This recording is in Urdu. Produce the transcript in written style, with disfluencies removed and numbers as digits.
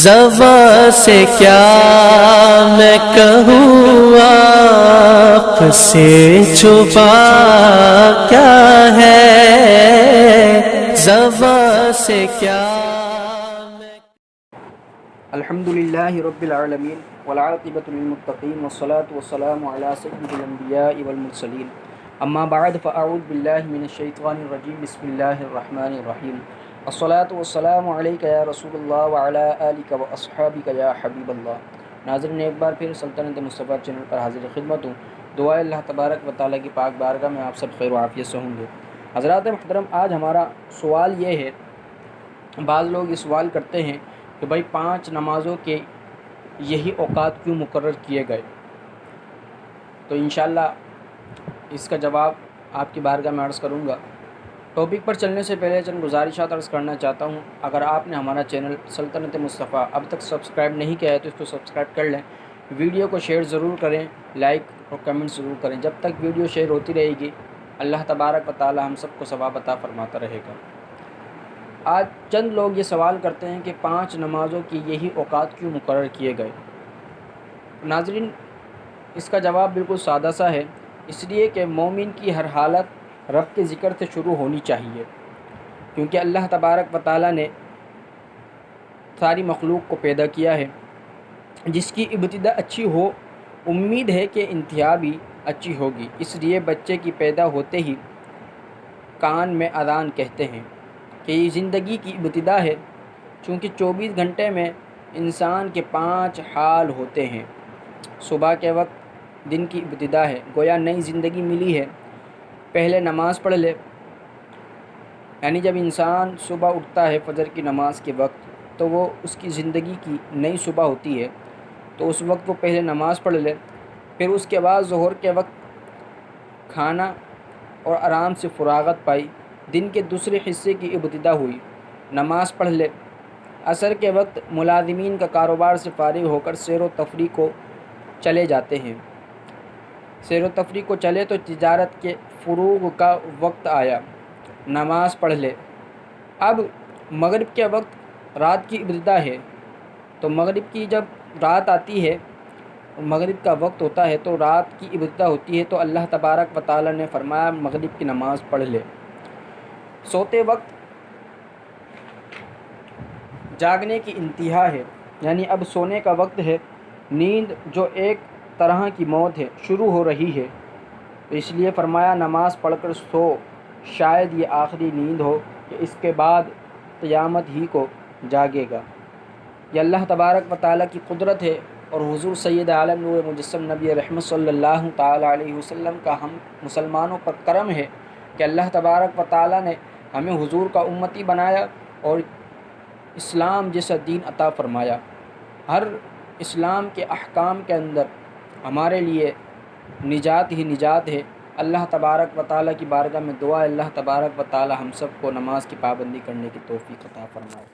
زبان سے کیا میں کہوں آپ سے چھپا کیا ہے، زبان سے کیا میں الحمدللہ رب العالمین والعاقبۃ للمتقین والصلاة والسلام علی سید الانبیاء والمرسلین اما بعد فاعوذ باللہ من الشیطان الرجیم بسم اللہ الرحمن الرحیم الصلاة والسلام علیک یا رسول اللہ وعلی آلک واصحابک یا حبیب اللہ۔ ناظرین، ایک بار پھر سلطنت مصطفیٰ چینل پر حاضر خدمت ہوں۔ دعا اللہ تبارک و تعالیٰ کی پاک بارگاہ میں آپ سب خیر و عافیت سے ہوں گے۔ حضرات محترم، آج ہمارا سوال یہ ہے، بعض لوگ یہ سوال کرتے ہیں کہ بھائی 5 نمازوں کے یہی اوقات کیوں مقرر کیے گئے؟ تو انشاءاللہ اس کا جواب آپ کی بارگاہ میں عرض کروں گا۔ ٹاپک پر چلنے سے پہلے چند گزارشات عرض کرنا چاہتا ہوں۔ اگر آپ نے ہمارا چینل سلطنت مصطفیٰ اب تک سبسکرائب نہیں کیا ہے تو اس کو سبسکرائب کر لیں، ویڈیو کو شیئر ضرور کریں، لائک اور کمنٹ ضرور کریں۔ جب تک ویڈیو شیئر ہوتی رہے گی اللہ تبارک و تعالی ہم سب کو ثواب عطا فرماتا رہے گا۔ آج چند لوگ یہ سوال کرتے ہیں کہ 5 نمازوں کی یہی اوقات کیوں مقرر کیے گئے؟ ناظرین، اس کا جواب بالکل سادہ سا ہے، اس لیے کہ مومن کی ہر حالت رب کے ذکر سے شروع ہونی چاہیے، کیونکہ اللہ تبارک و تعالی نے ساری مخلوق کو پیدا کیا ہے۔ جس کی ابتدا اچھی ہو، امید ہے کہ انتہا بھی اچھی ہوگی۔ اس لیے بچے کی پیدا ہوتے ہی کان میں اذان کہتے ہیں کہ یہ زندگی کی ابتدا ہے، چونکہ 24 گھنٹے میں انسان کے 5 حال ہوتے ہیں۔ صبح کے وقت دن کی ابتدا ہے، گویا نئی زندگی ملی ہے۔ پہلے نماز پڑھ لے، یعنی جب انسان صبح اٹھتا ہے فجر کی نماز کے وقت تو وہ اس کی زندگی کی نئی صبح ہوتی ہے، تو اس وقت وہ پہلے نماز پڑھ لے، پھر اس کے بعد ظہر کے وقت کھانا اور آرام سے فراغت پائی، دن کے دوسرے حصے کی ابتدا ہوئی، نماز پڑھ لے۔ عصر کے وقت ملازمین کا کاروبار سے فارغ ہو کر سیر و تفریح کو چلے جاتے ہیں، سیر و تفریح کو چلے تو تجارت کے فروغ کا وقت آیا، نماز پڑھ لے۔ اب مغرب کے وقت رات کی ابتدا ہے، تو مغرب کی جب رات آتی ہے، مغرب کا وقت ہوتا ہے تو رات کی ابتدا ہوتی ہے، تو اللہ تبارک و تعالی نے فرمایا مغرب کی نماز پڑھ لے۔ سوتے وقت جاگنے کی انتہا ہے، یعنی اب سونے کا وقت ہے، نیند جو ایک طرح کی موت ہے شروع ہو رہی ہے، اس لیے فرمایا نماز پڑھ کر سو، شاید یہ آخری نیند ہو کہ اس کے بعد قیامت ہی کو جاگے گا۔ یہ اللہ تبارک و تعالیٰ کی قدرت ہے، اور حضور سید عالم نور مجسم نبی رحمت صلی اللہ تعالیٰ علیہ وسلم کا ہم مسلمانوں پر کرم ہے کہ اللہ تبارک و تعالیٰ نے ہمیں حضور کا امتی بنایا اور اسلام جیسا دین عطا فرمایا۔ ہر اسلام کے احکام کے اندر ہمارے لیے نجات ہی نجات ہے۔ اللہ تبارک و تعالیٰ کی بارگاہ میں دعا ہے اللہ تبارک و تعالیٰ ہم سب کو نماز کی پابندی کرنے کی توفیق عطا فرمائے۔